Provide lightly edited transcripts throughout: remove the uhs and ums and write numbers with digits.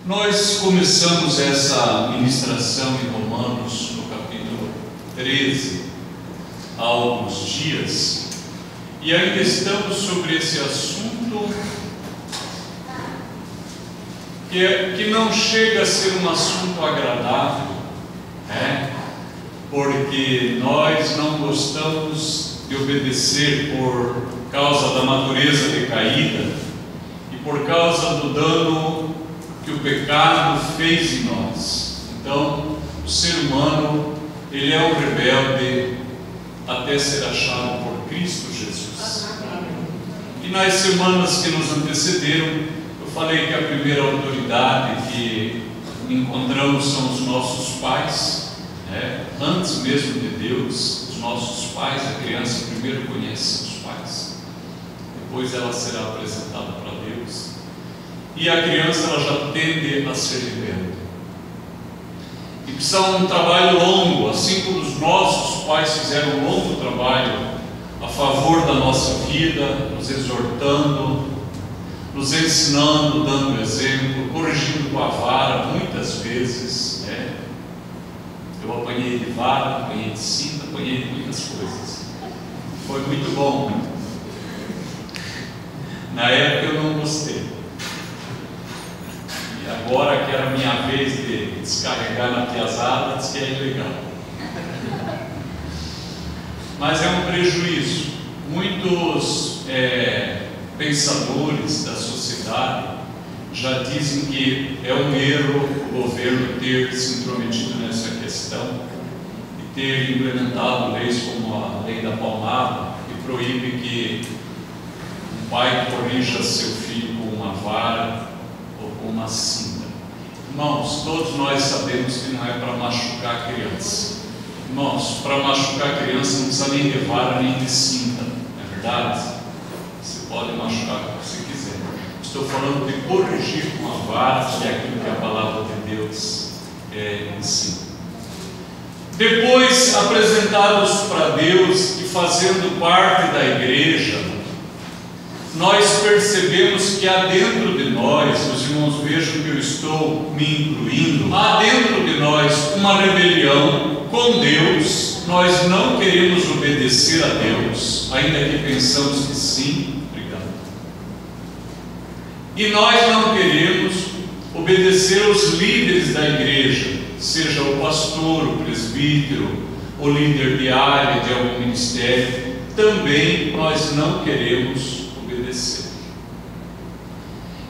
Nós começamos essa ministração em Romanos, no capítulo 13, há alguns dias, e ainda estamos sobre esse assunto que não chega a ser um assunto agradável, né? Porque nós não gostamos de obedecer por causa da natureza decaída e por causa do dano que o pecado fez em nós. Então, o ser humano, ele é um rebelde até ser achado por Cristo Jesus. E nas semanas que nos antecederam, eu falei que a primeira autoridade que encontramos são os nossos pais, né? Antes mesmo de Deus, os nossos pais. A criança primeiro conhece os pais, depois ela será apresentada para Deus, e a criança ela já tende a ser rebelde, e precisa de um trabalho longo, assim como os nossos pais fizeram um longo trabalho a favor da nossa vida, nos exortando, nos ensinando, dando exemplo, corrigindo com a vara, muitas vezes, né? Eu apanhei de vara, apanhei de cinta, apanhei de muitas coisas. Foi muito bom. Na época eu não gostei. E agora que era a minha vez de descarregar na piazada, diz que é ilegal. Mas é um prejuízo. Muitos pensadores da sociedade já dizem que é um erro o governo ter se intrometido nessa questão e ter implementado leis como a lei da palmada, que proíbe que um pai corrija seu filho com uma vara ou com uma cinta. Irmãos, todos nós sabemos que não é para machucar a criança. Irmãos, para machucar a criança não precisa nem de vara nem de cinta, não é verdade? Você pode machucar o que você quiser. Estou falando de corrigir com a vara, que é aquilo que a palavra de Deus ensina. Depois, apresentados para Deus e fazendo parte da igreja, nós percebemos que há dentro de nós, os irmãos vejam que eu estou me incluindo, há dentro de nós uma rebelião com Deus. Nós não queremos obedecer a Deus, ainda que pensamos que sim. E nós não queremos obedecer aos líderes da igreja, seja o pastor, o presbítero, o líder de área de algum ministério. Também nós não queremos obedecer.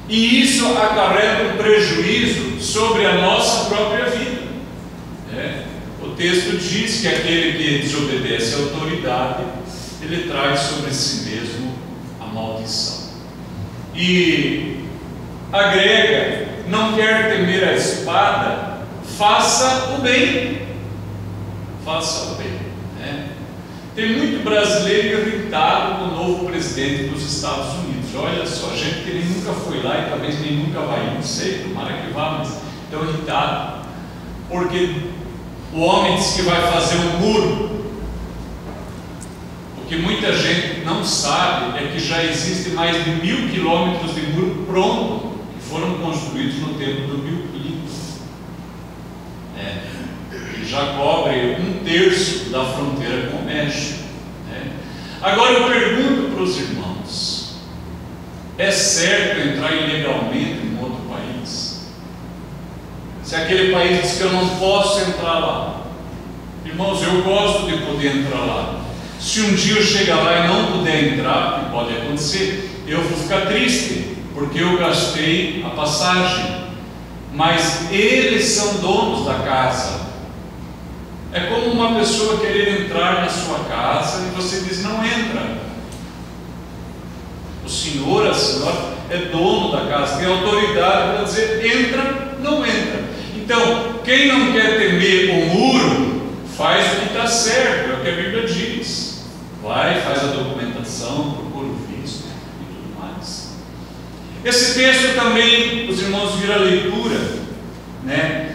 E isso acarreta um prejuízo sobre a nossa própria vida, né? O texto diz que aquele que desobedece à autoridade, ele traz sobre si mesmo a maldição. E agrega: não quer temer a espada, faça o bem. Faça o bem, né? Tem muito brasileiro irritado com o novo presidente dos Estados Unidos. Olha só, gente que nem nunca foi lá e talvez nem nunca vai ir, não sei, tomara que vá, mas estão irritados porque o homem diz que vai fazer um muro. O que muita gente não sabe é que já existe mais de 1000 quilômetros de muro pronto, que foram construídos no tempo do Bill Clinton. Que já cobre 1/3 da fronteira com o México. Agora eu pergunto para os irmãos: é certo entrar ilegalmente em outro país? Se aquele país diz que eu não posso entrar lá, irmãos, eu gosto de poder entrar lá. Se um dia eu chegar lá e não puder entrar, que pode acontecer, eu vou ficar triste, porque eu gastei a passagem, mas eles são donos da casa. É como uma pessoa querer entrar na sua casa e você diz: não entra. O senhor, a senhora é dono da casa, tem autoridade para dizer: entra, não entra. Então, quem não quer temer o muro, faz o que está certo, é o que a Bíblia diz. Vai, faz a documentação, procura o visto e tudo mais. Esse texto também, os irmãos viram a leitura, né?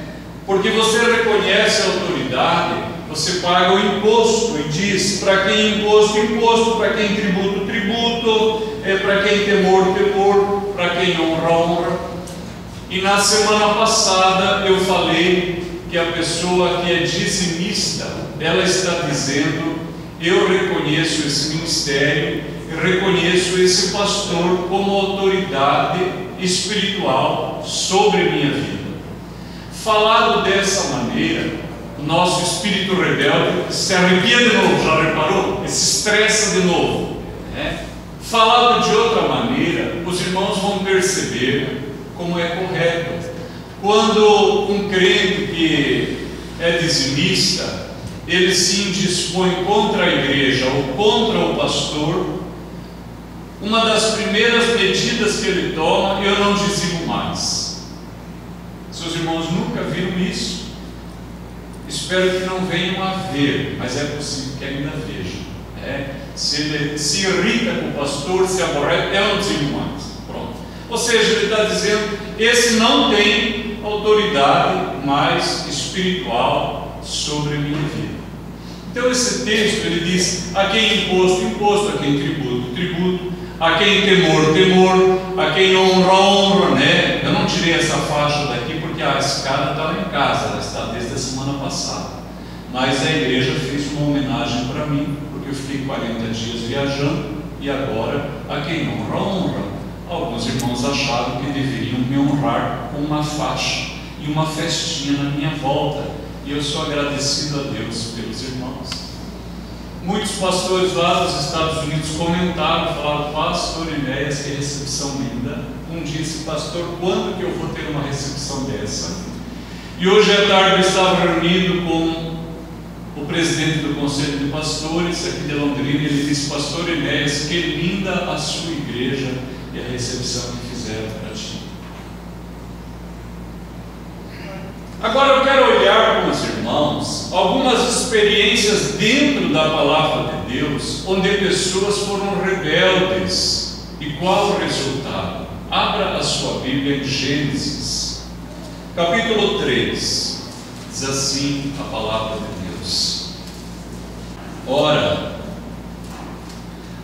Porque você reconhece a autoridade, você paga o imposto e diz: para quem imposto, imposto, para quem tributo, tributo, para quem temor, temor, para quem honra, honra. E na semana passada eu falei que a pessoa que é dizimista, ela está dizendo: eu reconheço esse ministério, eu reconheço esse pastor como autoridade espiritual sobre a minha vida. Falado dessa maneira, o nosso espírito rebelde se arrepia de novo, já reparou? Ele se estressa de novo, né? Falado de outra maneira, os irmãos vão perceber como é correto. Quando um crente que é dizimista, ele se indispõe contra a igreja ou contra o pastor, uma das primeiras medidas que ele toma: eu não dizimo mais. Seus irmãos nunca viram isso? Espero que não venham a ver, mas é possível que ainda vejam. Se ele se irrita com o pastor, se aborrece, eu não dizimo mais. Pronto. Ou seja, ele está dizendo: esse não tem autoridade mais espiritual sobre a minha vida. Então esse texto ele diz: a quem imposto, imposto; a quem tributo, tributo; a quem temor, temor; a quem honra, honra, né? Eu não tirei essa faixa daqui porque a escada está lá em casa, ela está desde a semana passada, mas a igreja fez uma homenagem para mim, porque eu fiquei 40 dias viajando, e agora a quem honra, honra. Alguns irmãos acharam que deveriam me honrar com uma faixa e uma festinha na minha volta, e eu sou agradecido a Deus pelos irmãos. Muitos pastores lá dos Estados Unidos comentaram, falaram: pastor Enéas, que recepção linda. Um disse: pastor, quando que eu vou ter uma recepção dessa? E hoje à tarde eu estava reunido com o presidente do Conselho de Pastores aqui de Londrina. Ele disse: pastor Enéas, que linda a sua igreja e a recepção que fizeram para ti. Agora eu quero olhar com os irmãos algumas experiências dentro da palavra de Deus, onde pessoas foram rebeldes. E qual o resultado? Abra a sua Bíblia em Gênesis, capítulo 3. Diz assim a palavra de Deus: ora,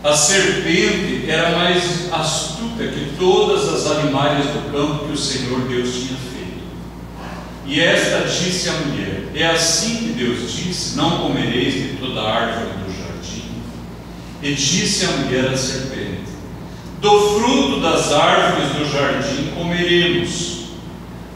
a serpente era mais astuta que todas as animais do campo que o Senhor Deus tinha feito. E esta disse à mulher: é assim que Deus disse: não comereis de toda a árvore do jardim. E disse a mulher à serpente: do fruto das árvores do jardim comeremos,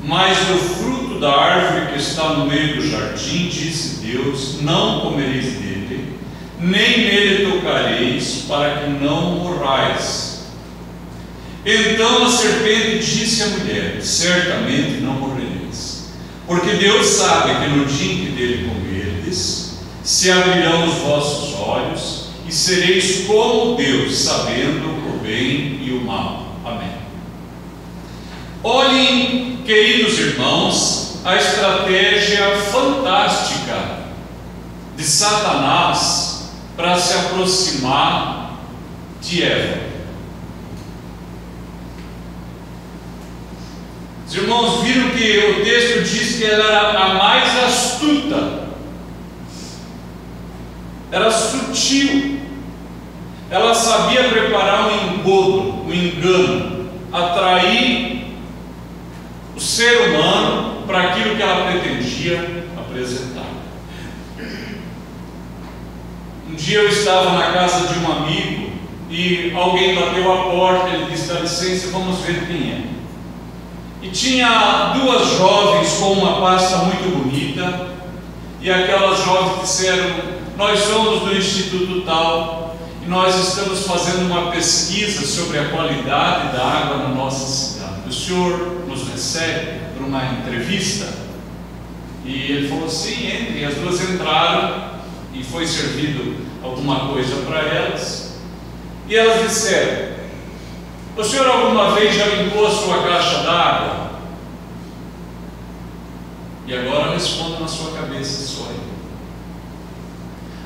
mas do fruto da árvore que está no meio do jardim, disse Deus: não comereis dele, nem nele tocareis, para que não morrais. Então a serpente disse à mulher: certamente não morrereis, porque Deus sabe que no dia em que dele comerdes, se abrirão os vossos olhos, e sereis como Deus, sabendo o bem e o mal. Amém. Olhem, queridos irmãos, a estratégia fantástica de Satanás para se aproximar de Eva. Os irmãos viram que o texto diz que ela era a mais astuta, era sutil, ela sabia preparar um engodo, um engano, atrair o ser humano para aquilo que ela pretendia apresentar. Um dia eu estava na casa de um amigo e alguém bateu a porta. Ele disse: dá licença, vamos ver quem é. E tinha duas jovens com uma pasta muito bonita, e aquelas jovens disseram: nós somos do Instituto tal, e nós estamos fazendo uma pesquisa sobre a qualidade da água na nossa cidade. O senhor nos recebe para uma entrevista? E ele falou: sim, entre. E as duas entraram, e foi servido alguma coisa para elas, e elas disseram: o senhor alguma vez já limpou a sua caixa d'água? E agora responda na sua cabeça só aí.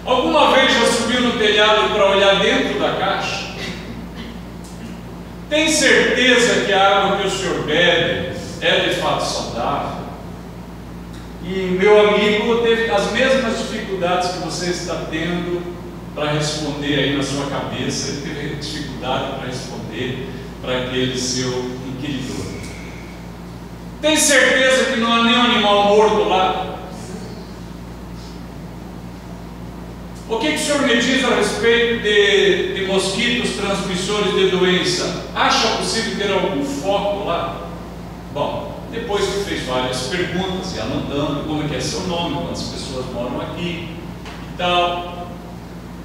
Alguma vez já subiu no telhado para olhar dentro da caixa? Tem certeza que a água que o senhor bebe é de fato saudável? E meu amigo teve as mesmas dificuldades que você está tendo para responder aí na sua cabeça. Ele teve dificuldade para responder para aquele seu inquiridor. Tem certeza que não há nenhum animal morto lá? O que o senhor me diz a respeito de mosquitos transmissores de doença? Acha possível ter algum foco lá? Bom, depois que fez várias perguntas e anotando como é que é seu nome, quantas pessoas moram aqui e tal.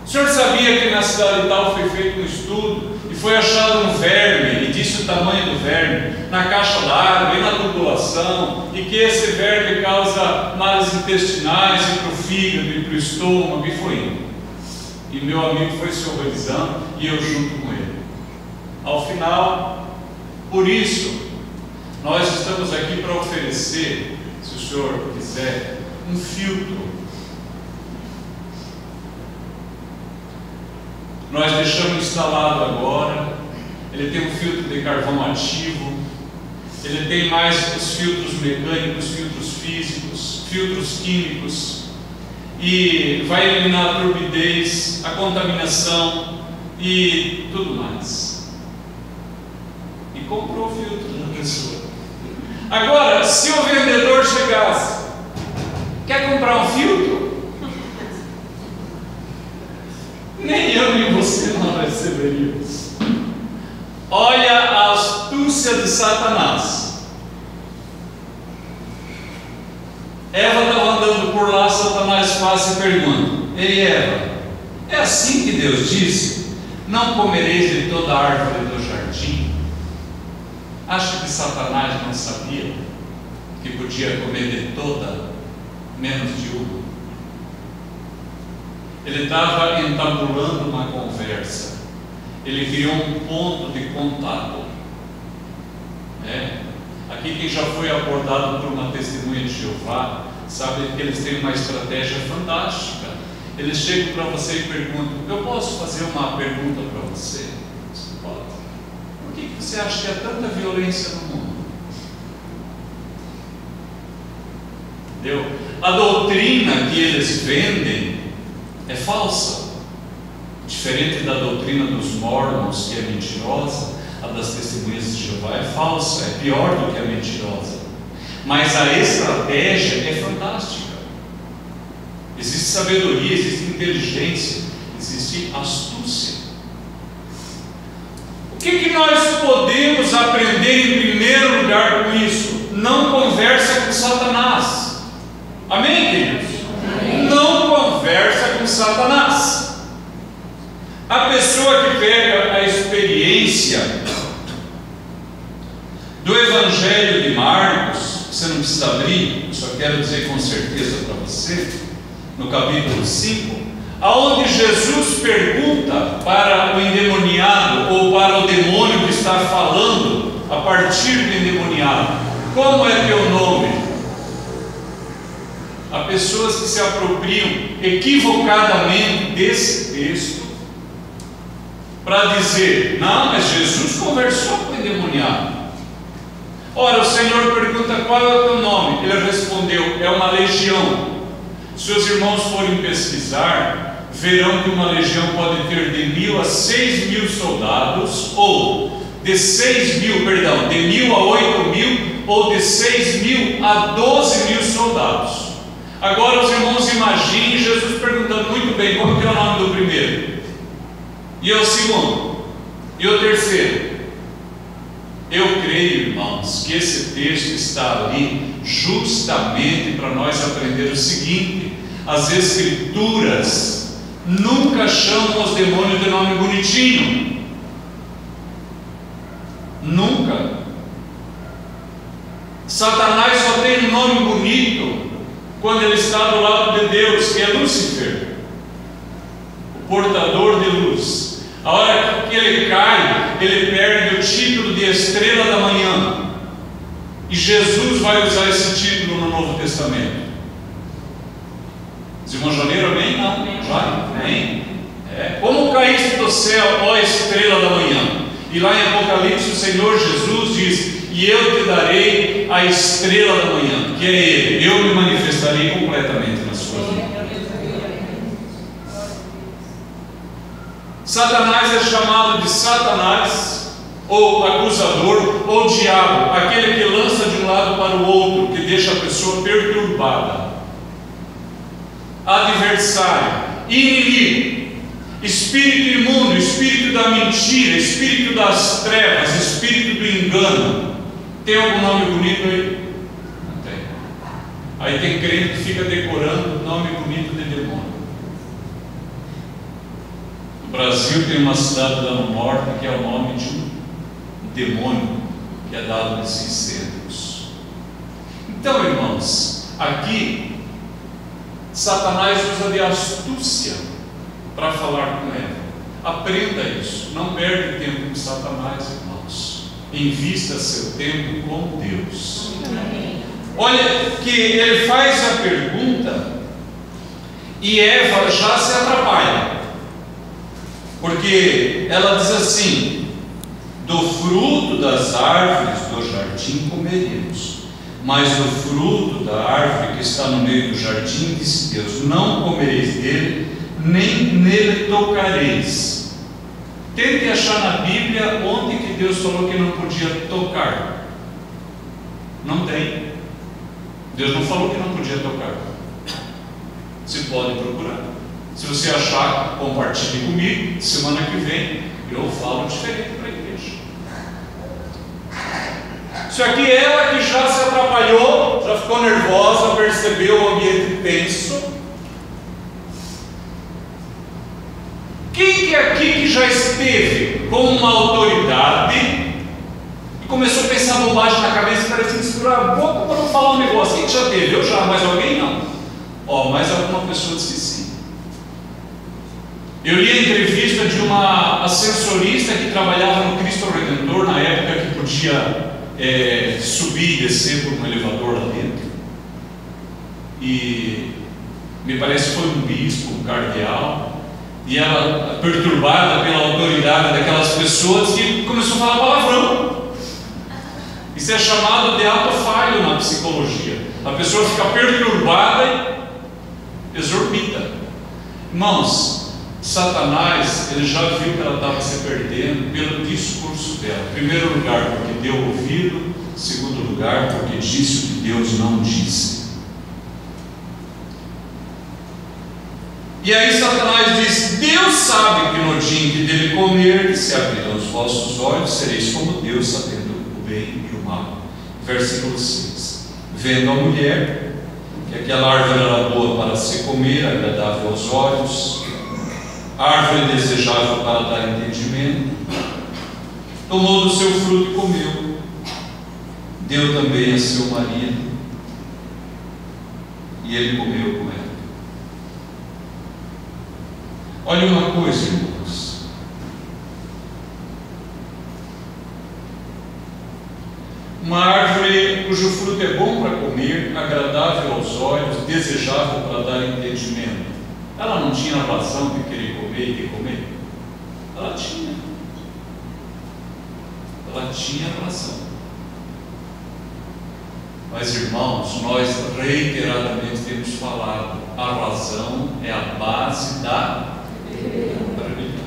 O senhor sabia que na cidade tal foi feito um estudo e foi achado um verme, e disse o tamanho do verme, na caixa d'água e na tubulação, e que esse verme causa males intestinais e para o fígado e para o estômago, e foi indo. E meu amigo foi se horrorizando e eu junto com ele. Ao final, por isso, nós estamos aqui para oferecer, se o senhor quiser, um filtro. Nós deixamos instalado agora. Ele tem um filtro de carvão ativo, ele tem mais os filtros mecânicos, filtros físicos, filtros químicos, e vai eliminar a turbidez, a contaminação e tudo mais. E comprou o filtro da pessoa. Agora, se o vendedor chegasse, quer comprar um filtro? Nem eu nem você não receberíamos. Olha a astúcia de Satanás. Eva estava andando por lá, Satanás faz e pergunta: ei Eva, é assim que Deus disse? Não comereis de toda a árvore do jardim? Acha que Satanás não sabia que podia comer de toda, menos de uma? Ele estava entabulando uma conversa. Ele criou um ponto de contato. Aqui quem já foi abordado por uma testemunha de Jeová sabe que eles têm uma estratégia fantástica. Eles chegam para você e perguntam: eu posso fazer uma pergunta para você? Você pode. Por que você acha que há tanta violência no mundo? Entendeu? A doutrina que eles vendem é falsa, diferente da doutrina dos mormons, que é mentirosa. A das testemunhas de Jeová é falsa, é pior do que a mentirosa, mas a estratégia é fantástica. Existe sabedoria, existe inteligência, existe astúcia. O que nós podemos aprender em primeiro lugar com isso? Não conversa com Satanás. Amém, queridos? Não conversa com Satanás. A pessoa que pega a experiência do Evangelho de Marcos, você não precisa abrir, só quero dizer com certeza para você, no capítulo 5, aonde Jesus pergunta para o endemoniado, ou para o demônio que está falando a partir do endemoniado: como é teu nome? Há pessoas que se apropriam equivocadamente desse texto para dizer: não, mas Jesus conversou com o endemoniado. Ora, o Senhor pergunta: qual é o teu nome? Ele respondeu: é uma legião. Se os irmãos forem pesquisar, verão que uma legião pode ter de 1.000 a 6.000 soldados, ou de 1.000 a 8.000, ou de 6.000 a 12.000 soldados. Agora os irmãos imaginem Jesus perguntando: muito bem, como que é o nome do primeiro? E o segundo? E o terceiro? Eu creio, irmãos, que esse texto está ali justamente para nós aprender o seguinte: as Escrituras nunca chamam os demônios de nome bonitinho. Nunca. Satanás só tem um nome bonito quando ele está do lado de Deus, que é Lúcifer, o portador de luz. A hora que ele cai, ele perde o título de estrela da manhã, e Jesus vai usar esse título no Novo Testamento. Os irmãos Janeiro, amém? Não, vai, amém? Como caíste do céu, ó estrela da manhã? E lá em Apocalipse o Senhor Jesus diz: e eu te darei a estrela da manhã, que é Ele. Eu me manifestarei completamente na sua vida. Satanás é chamado de Satanás ou acusador, ou diabo, aquele que lança de um lado para o outro, que deixa a pessoa perturbada. Adversário, inimigo, espírito imundo, espírito da mentira, espírito das trevas, espírito do engano. Tem algum nome bonito aí? Não tem. Aí tem crente que fica decorando nome bonito de demônio. No Brasil tem uma cidade lá no norte que é o nome de um demônio que é dado nesses centros. Então, irmãos, aqui Satanás usa de astúcia para falar com Eva. Aprenda isso. Não perde tempo com Satanás, irmãos. Invista seu tempo com Deus. Olha que ele faz a pergunta e Eva já se atrapalha, porque ela diz assim: do fruto das árvores do jardim comeremos, mas do fruto da árvore que está no meio do jardim, disse Deus, não comereis dele, nem nele tocareis. Tente achar na Bíblia onde que Deus falou que não podia tocar. Não tem. Deus não falou que não podia tocar. Você pode procurar. Se você achar, compartilhe comigo. Semana que vem eu falo diferente para a igreja. Isso aqui ela que já se atrapalhou, já ficou nervosa, percebeu o ambiente tenso. Quem que é aqui que já esteve com uma autoridade e começou a pensar bobagem na cabeça e parecia segurar a boca para não falar um negócio? Quem que já teve? Eu já, mais alguém não? Mais alguma pessoa disse que sim. Eu li a entrevista de uma ascensorista que trabalhava no Cristo Redentor na época que podia subir e descer por um elevador lá dentro, e me parece que foi um bispo, um cardeal, e ela, perturbada pela autoridade daquelas pessoas, que começou a falar palavrão. Isso é chamado de ato falho na psicologia. A pessoa fica perturbada e exorbita. Irmãos, Satanás, ele já viu que ela estava se perdendo pelo discurso dela. Em primeiro lugar, porque deu ouvido. Em segundo lugar, porque disse o que Deus não disse. E aí Satanás diz: Deus sabe que no dia em que dele comer, se abrirão os vossos olhos, sereis como Deus, sabendo o bem e o mal. Versículo 6. Vendo a mulher que aquela árvore era boa para se comer, agradável aos olhos, árvore desejável para dar entendimento, tomou do seu fruto e comeu, deu também a seu marido, e ele comeu com ela. Olha uma coisa, irmãos, uma árvore cujo fruto é bom para comer, agradável aos olhos, desejável para dar entendimento, ela não tinha razão de querer comer e de comer? Ela tinha razão. Mas, irmãos, nós reiteradamente temos falado, a razão é a base da rebelião.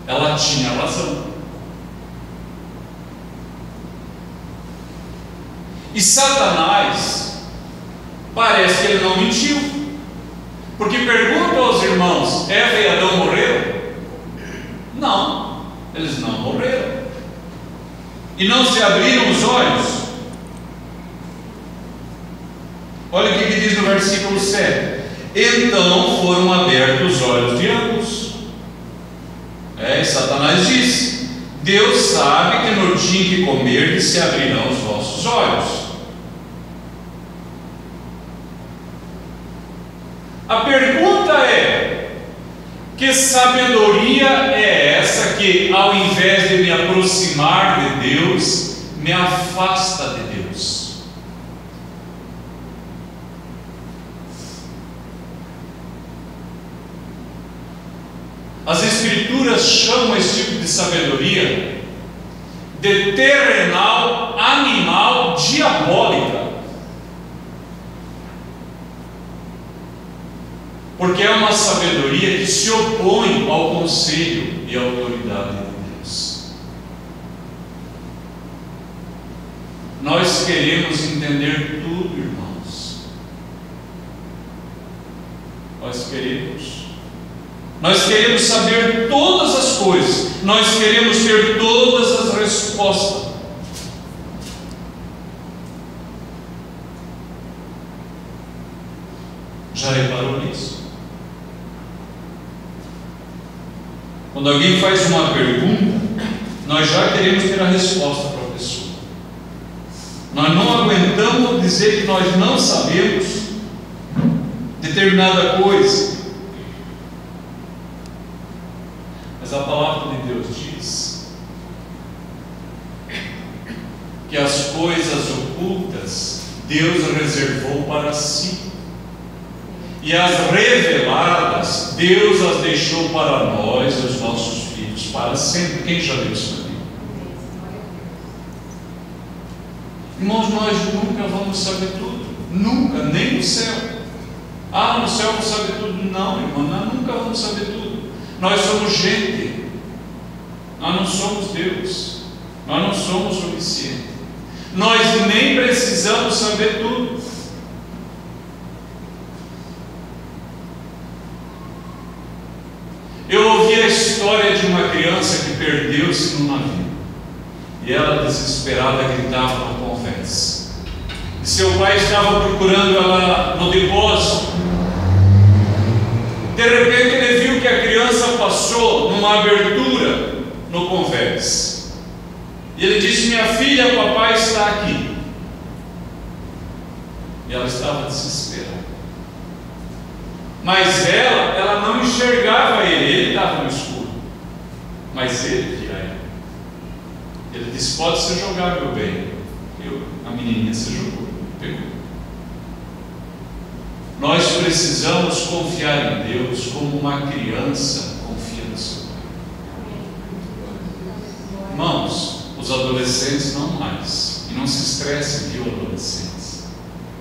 Ela tinha razão. E Satanás, parece que ele não mentiu, porque pergunta aos irmãos: Eva e Adão morreram? Não, eles não morreram. E não se abriram os olhos? Olha o que diz no versículo 7. Então foram abertos os olhos de ambos. Satanás diz: Deus sabe que no dia em que comerdes se abrirão os vossos olhos. A pergunta é: que sabedoria é essa que, ao invés de me aproximar de Deus, me afasta de Deus? As Escrituras chamam esse tipo de sabedoria de terrenal, animal, diabólica, porque é uma sabedoria que se opõe ao conselho e à autoridade de Deus. Nós queremos entender tudo, irmãos. Nós queremos saber todas as coisas. Nós queremos ter todas as respostas. Já reparou nisso? Quando alguém faz uma pergunta, nós já queremos ter a resposta para a pessoa. Nós não aguentamos dizer que nós não sabemos determinada coisa. Mas a palavra de Deus diz que as coisas ocultas Deus reservou para si, e as reveladas Deus as deixou para nós e os nossos filhos para sempre. Quem já leu isso aqui? Irmãos, nós nunca vamos saber tudo. Nunca, nem no céu. No céu vamos saber tudo. Não, irmão, nós nunca vamos saber tudo. Nós somos gente. Nós não somos Deus. Nós não somos oniscientes. Nós nem precisamos saber tudo. Eu ouvi a história de uma criança que perdeu-se no navio. E ela, desesperada, gritava no convés. E seu pai estava procurando ela no depósito. De repente ele viu que a criança passou numa abertura no convés. E ele disse: minha filha, papai está aqui. E ela estava desesperada. Mas ela não enxergava ele estava no escuro. Mas ele via ela. Ele disse: pode se jogar, meu bem. A menininha se jogou, pegou. Nós precisamos confiar em Deus como uma criança confia no seu pai. Irmãos, os adolescentes não mais. E não se estressem, viu, adolescentes?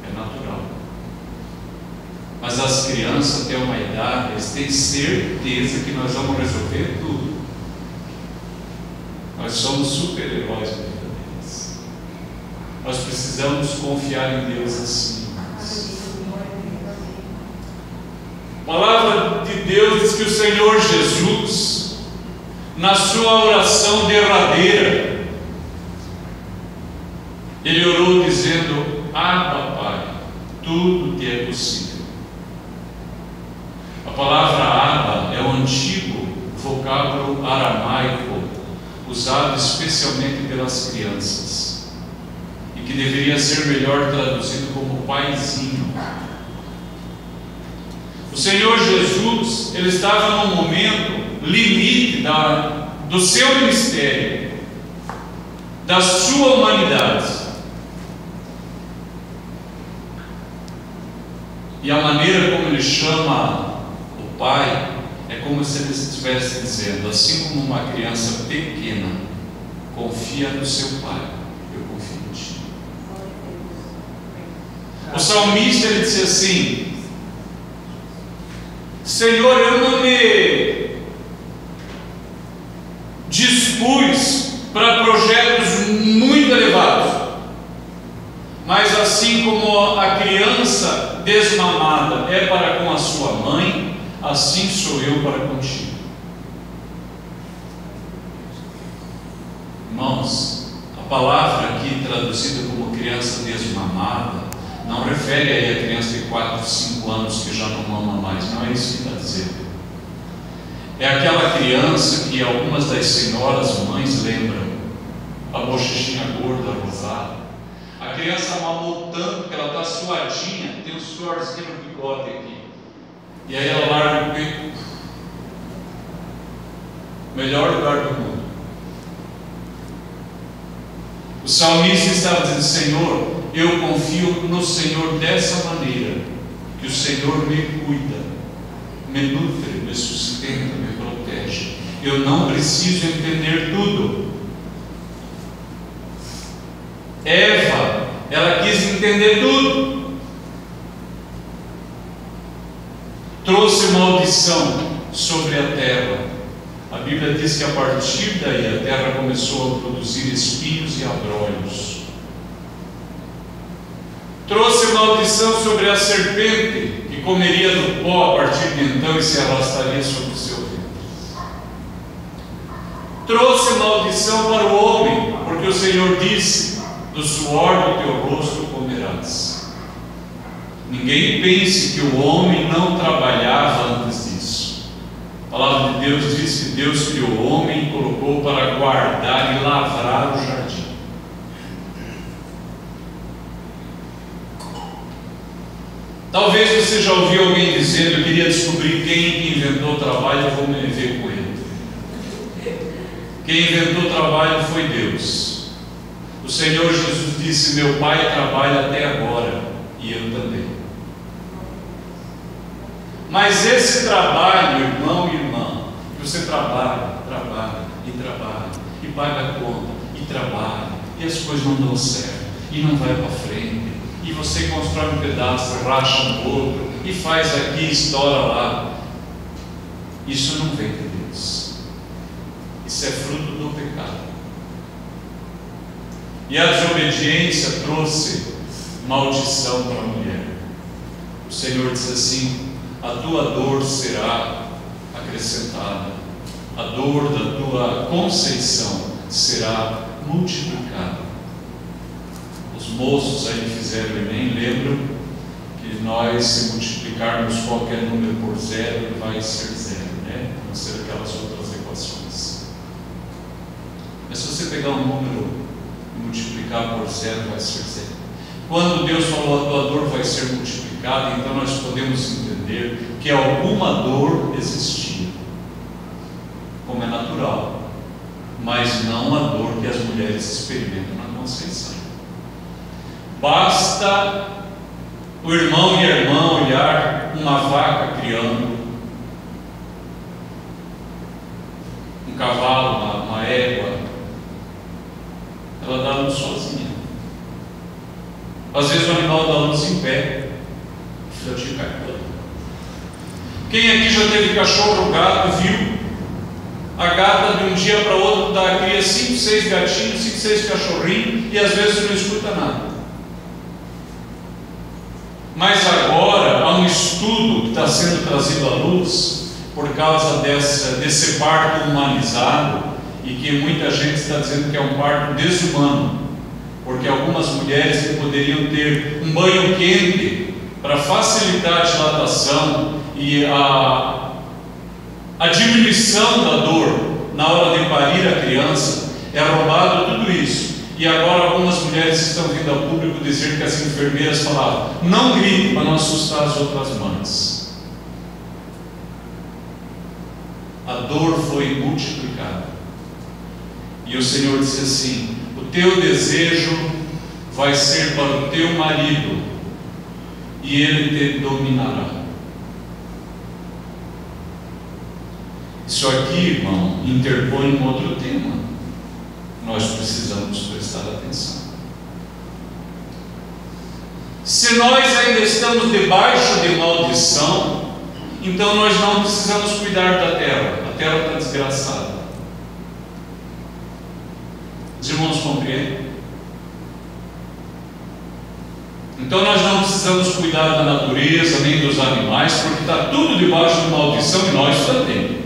É natural. Mas as crianças têm uma idade, eles têm certeza que nós vamos resolver tudo. Nós somos super-heróis na vida deles. Nós precisamos confiar em Deus assim. A palavra de Deus diz que o Senhor Jesus, na sua oração derradeira, ele orou dizendo: Pai, tudo te é possível. A palavra Abba é um antigo vocábulo aramaico usado especialmente pelas crianças e que deveria ser melhor traduzido como paizinho. O Senhor Jesus, ele estava num momento limite do seu ministério, da sua humanidade. E a maneira como ele chama o Pai é como se ele estivesse dizendo: assim como uma criança pequena confia no seu Pai, eu confio em ti. O salmista, ele disse assim: Senhor, eu não me dispus para projetos muito elevados, mas assim como a criança desmamada é para com a sua mãe, assim sou eu para contigo. Irmãos, a palavra aqui traduzida como criança desmamada não refere aí a criança de 4, 5 anos que já não mama mais. Não é isso que está dizendo. É aquela criança que algumas das senhoras mães lembram, a bochechinha gorda, rosada. A criança mamou tanto que ela está suadinha, tem um suorzinho no bigode aqui. E aí ela larga o peito. Melhor lugar do mundo. O salmista estava dizendo: Senhor, eu confio no Senhor dessa maneira, que o Senhor me cuida, me nutre, me sustenta, me protege. Eu não preciso entender tudo. Eva, ela quis entender tudo. Trouxe maldição sobre a terra. A Bíblia diz que a partir daí a terra começou a produzir espinhos e abrolhos. maldição sobre a serpente, que comeria do pó a partir de então e se arrastaria sobre o seu ventre. Trouxe maldição para o homem, porque o Senhor disse: do suor do teu rosto comerás. Ninguém pense que o homem não trabalhava antes disso. A palavra de Deus diz que Deus criou o homem e colocou para guardar e lavrar o jardim. Talvez você já ouviu alguém dizendo: eu queria descobrir quem inventou o trabalho, eu vou me ver com ele. Quem inventou o trabalho foi Deus. O Senhor Jesus disse: meu Pai trabalha até agora, e eu também. Mas esse trabalho, irmão e irmã, que você trabalha e paga a conta, e trabalha, e as coisas não dão certo, e não vai para frente, e você constrói um pedaço, racha no outro, e faz aqui, estoura lá. Isso não vem de Deus. Isso é fruto do pecado. E a desobediência trouxe maldição para a mulher. O Senhor diz assim: a tua dor será acrescentada, a dor da tua conceição será multiplicada. Os moços aí que fizeram o Enem lembram que nós, se multiplicarmos qualquer número por zero, vai ser zero, né? Não ser aquelas outras equações. Mas se você pegar um número e multiplicar por zero, vai ser zero. Quando Deus falou: a tua dor vai ser multiplicada, então nós podemos entender que alguma dor existia, como é natural, mas não a dor que as mulheres experimentam na conceição. Basta o irmão e a irmã olhar uma vaca criando, um cavalo, uma égua, ela dá luz sozinha. Às vezes o animal dá luz em pé, o filhotinho cai todo. Quem aqui já teve cachorro ou gato viu a gata de um dia para outro cria 5, 6 gatinhos, 5, 6 cachorrinhos, e às vezes não escuta nada. Mas agora há um estudo que está sendo trazido à luz por causa desse parto humanizado, e que muita gente está dizendo que é um parto desumano, porque algumas mulheres que poderiam ter um banho quente para facilitar a dilatação e a diminuição da dor na hora de parir a criança, é roubado tudo isso. E agora algumas mulheres estão vindo ao público dizer que as enfermeiras falavam: não grite para não assustar as outras mães. A dor foi multiplicada. E o Senhor disse assim: o teu desejo vai ser para o teu marido, e ele te dominará. Isso aqui, irmão, interpõe um outro tema. Nós precisamos prestar atenção. Se nós ainda estamos debaixo de maldição, então nós não precisamos cuidar da terra. A terra está desgraçada. Os irmãos compreendem? Então nós não precisamos cuidar da natureza nem dos animais, porque está tudo debaixo de maldição, e nós também.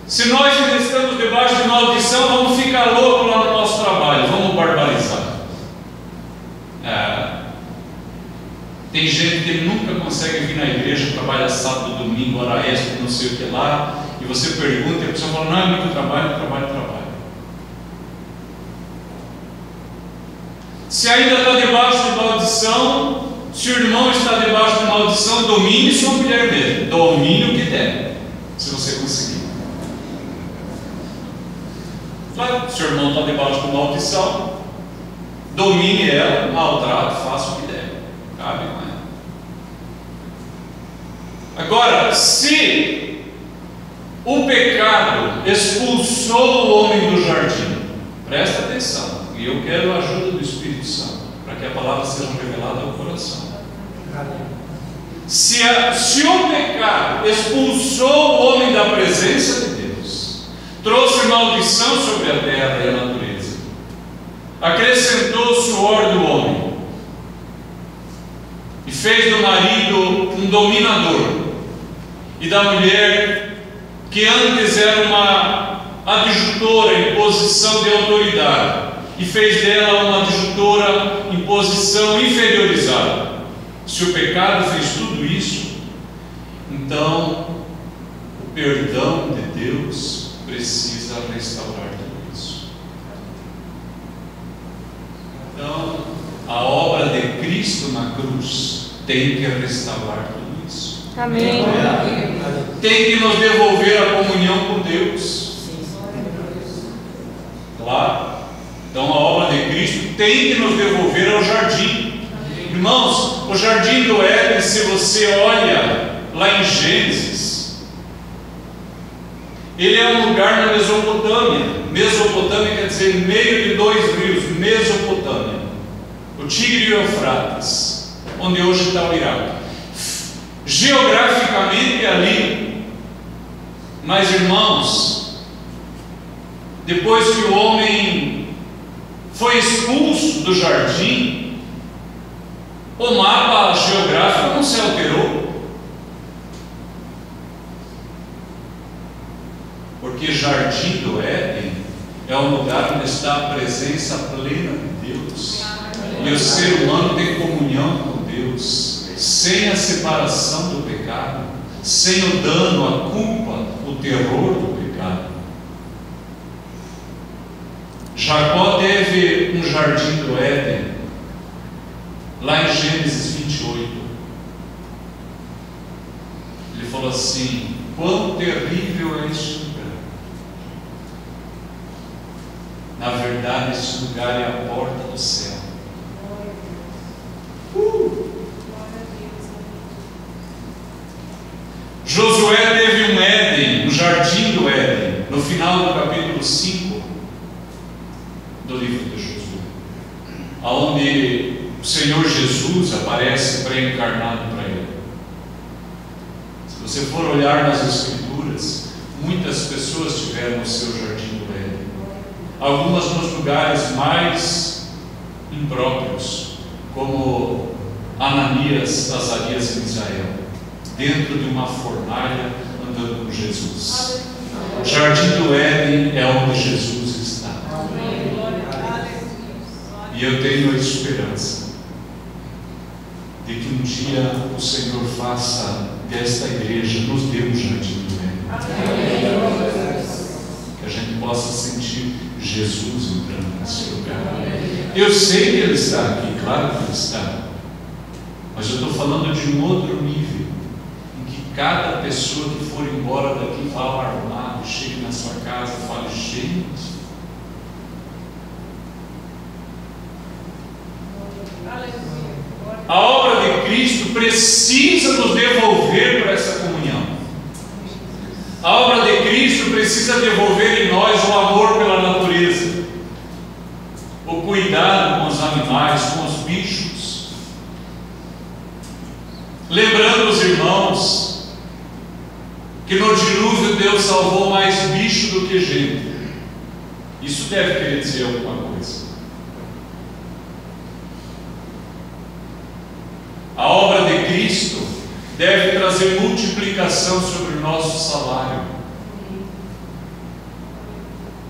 Se nós ainda estamos debaixo de maldição, vamos ficar loucos lá no nosso trabalho, vamos barbarizar. Tem gente que nunca consegue vir na igreja, trabalha sábado, domingo, hora extra, não sei o que lá, e você pergunta e a pessoa fala: não, é muito trabalho. Se ainda está debaixo de maldição, se o irmão está debaixo de maldição, domine sua mulher mesmo, domine o que der, se você conseguir. Claro, se o irmão está debaixo de maldição, domine ela, maltrate, faça o que der, cabe com ela. Agora, se o pecado expulsou o homem do jardim, presta atenção, e eu quero a ajuda do Espírito Santo, para que a palavra seja revelada ao coração. Se o pecado expulsou o homem da presença de Deus, trouxe maldição sobre a terra e a natureza, acrescentou fez do marido um dominador, e da mulher, que antes era uma adjutora em posição de autoridade, e fez dela uma adjutora em posição inferiorizada. Se o pecado fez tudo isso, então o perdão de Deus precisa restaurar tudo isso. Então, a obra de Cristo na cruz tem que restaurar tudo isso. Amém. Tem que nos devolver a comunhão com Deus. Claro. Então a obra de Cristo tem que nos devolver ao jardim. Irmãos, o jardim do Éden, se você olha lá em Gênesis, ele é um lugar na Mesopotâmia. Mesopotâmia quer dizer meio de dois rios, Mesopotâmia, o Tigre e o Eufrates, onde hoje está o Iraque. Geograficamente é ali. Mas, irmãos, depois que o homem foi expulso do jardim, o mapa geográfico não se alterou. Porque jardim do Éden é um lugar onde está a presença plena de Deus. E o ser humano tem comunhão com Deus, sem a separação do pecado, sem o dano, a culpa, o terror do pecado. Jacó teve um jardim do Éden, lá em Gênesis 28. Ele falou assim: quão terrível é este lugar. Na verdade, este lugar é a porta do céu. Josué teve um Éden, um jardim do Éden, no final do capítulo 5 do livro de Josué, onde o Senhor Jesus aparece pré-encarnado para ele. Se você for olhar nas Escrituras, muitas pessoas tiveram o seu jardim do Éden, algumas nos lugares mais impróprios, como Ananias, Azarias e Misael, dentro de uma fornalha, andando com Jesus. O jardim do Éden é onde Jesus está. E eu tenho a esperança de que um dia o Senhor faça desta igreja, nos dê um jardim do Éden. Que a gente possa sentir Jesus entrando nesse lugar. Eu sei que Ele está aqui, claro que Ele está. Mas eu estou falando de um outro nível, em que cada pessoa que for embora daqui vá alarmado, chegue na sua casa e fale: gente, a obra de Cristo precisa nos devolver para essa comunhão. A obra de Cristo precisa devolver em nós o amor pela natureza, o cuidado com os animais, com os bichos. Lembrando os irmãos que no dilúvio Deus salvou mais bicho do que gente. Isso deve querer dizer alguma coisa. A obra de Cristo deve trazer multiplicação sobre o nosso salário.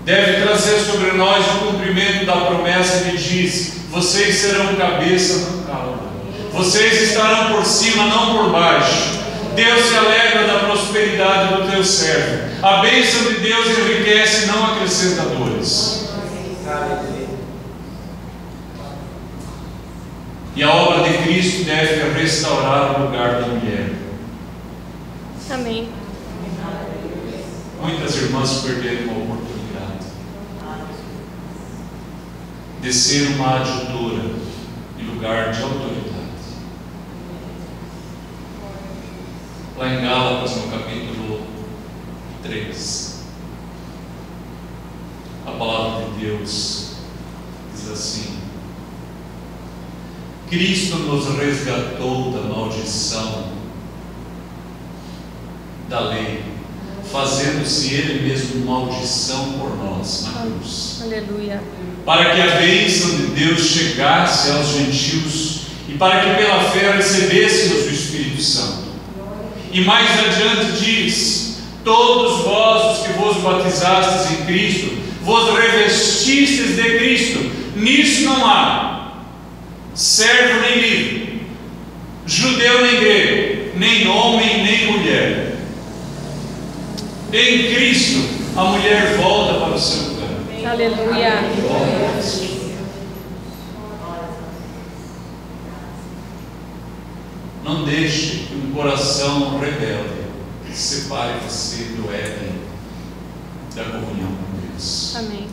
Deve trazer sobre nós o cumprimento da promessa que diz: vocês serão cabeça, não cauda. Vocês estarão por cima, não por baixo. Deus se alegra da prosperidade do teu servo. A bênção de Deus enriquece, não acrescenta dores. E a obra de Cristo deve restaurar o lugar da mulher. Amém. Muitas irmãs perderam a oportunidade de ser uma adjutora em lugar de autoridade. Lá em Gálatas, no capítulo 3, a palavra de Deus diz assim: Cristo nos resgatou da maldição da lei, fazendo-se Ele mesmo maldição por nós na cruz. Aleluia. Para que a bênção de Deus chegasse aos gentios e para que pela fé recebêssemos o Espírito Santo. E mais adiante diz: todos vós os que vos batisastes em Cristo, vos revestistes de Cristo. Nisso não há servo nem livre, judeu nem grego, nem homem nem mulher. Em Cristo a mulher volta para o seu lugar. Aleluia. Não deixe que um coração rebelde separe você do Éden, da comunhão com Deus. Amém.